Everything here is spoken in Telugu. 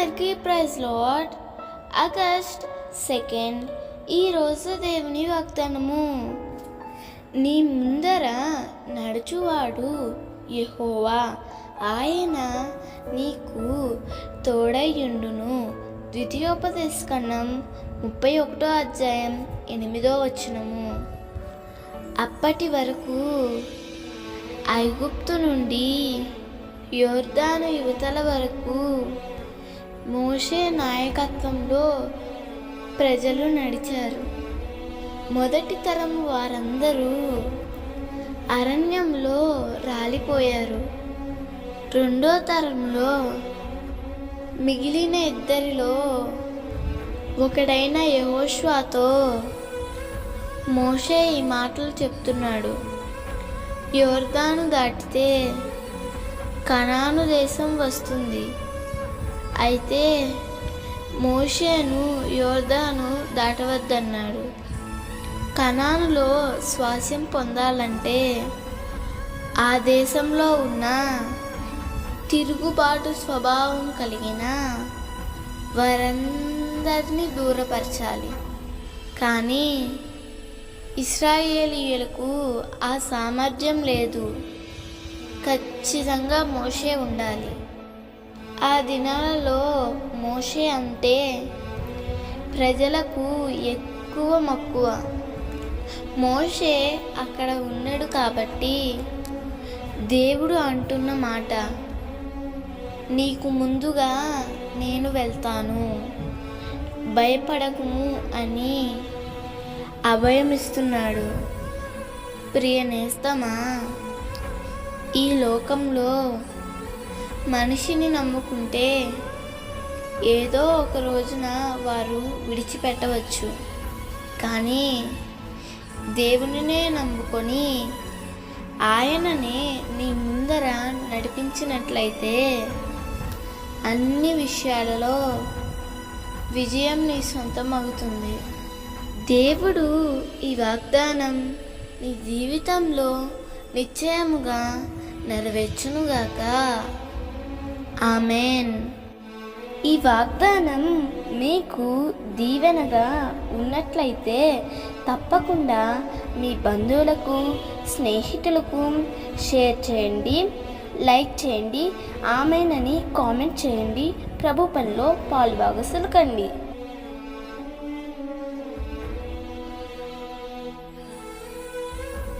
అందరికీ ప్రైజ్ లార్డ్. ఆగస్ట్ 2 ఈరోజు దేవుని వాగ్దానము. నీ ముందర నడుచువాడు యెహోవా, ఆయన నీకు తోడయ్యుండును. ద్వితీయోపదేశకాండం 31:8. అప్పటి వరకు ఐగుప్తు నుండి యోర్దాను యువతల వరకు మోషే నాయకత్వంలో ప్రజలు నడిచారు. మొదటి తరం వారందరూ అరణ్యంలో రాలిపోయారు. రెండో తరంలో మిగిలిన ఇద్దరిలో ఒకడైన యెహోషువతో మోషే ఈ మాటలు చెప్తున్నాడు. యోర్దాను దాటితే కనాను దేశం వస్తుంది. అయితే మోషేను యోర్దాను దాటవద్దన్నాడు. కనానులో స్వాస్యం పొందాలంటే ఆ దేశంలో ఉన్న తిరుగుబాటు స్వభావం కలిగిన వారందరినీ దూరపరచాలి. కానీ ఇశ్రాయేలీయులకు ఆ సామర్థ్యం లేదు. ఖచ్చితంగా మోషే ఉండాలి. ఆ దినాలలో మోషే అంటే ప్రజలకు ఎక్కువ మక్కువ. మోషే అక్కడ ఉన్నాడు కాబట్టి దేవుడు అంటున్న మాట, నీకు ముందుగా నేను వెళ్తాను, భయపడకుము అని అభయమిస్తున్నాడు. ప్రియ నేస్తమా, ఈ లోకంలో మనిషిని నమ్ముకుంటే ఏదో ఒక రోజున వారు విడిచిపెట్టవచ్చు. కానీ దేవునినే నమ్ముకొని ఆయననే నీ ముందర నడిపించినట్లయితే అన్ని విషయాలలో విజయం నీ సొంతం అవుతుంది. దేవుడు ఈ వాగ్దానం నీ జీవితంలో నిశ్చయముగా నెరవేర్చునుగాక. ఆమెన్. ఈ వాగ్దానం మీకు దీవెనగా ఉన్నట్లయితే తప్పకుండా మీ బంధువులకు, స్నేహితులకు షేర్ చేయండి, లైక్ చేయండి, ఆమెన్ అని కామెంట్ చేయండి. ప్రభు పనిలో పాలుభాగస్తులు కండి.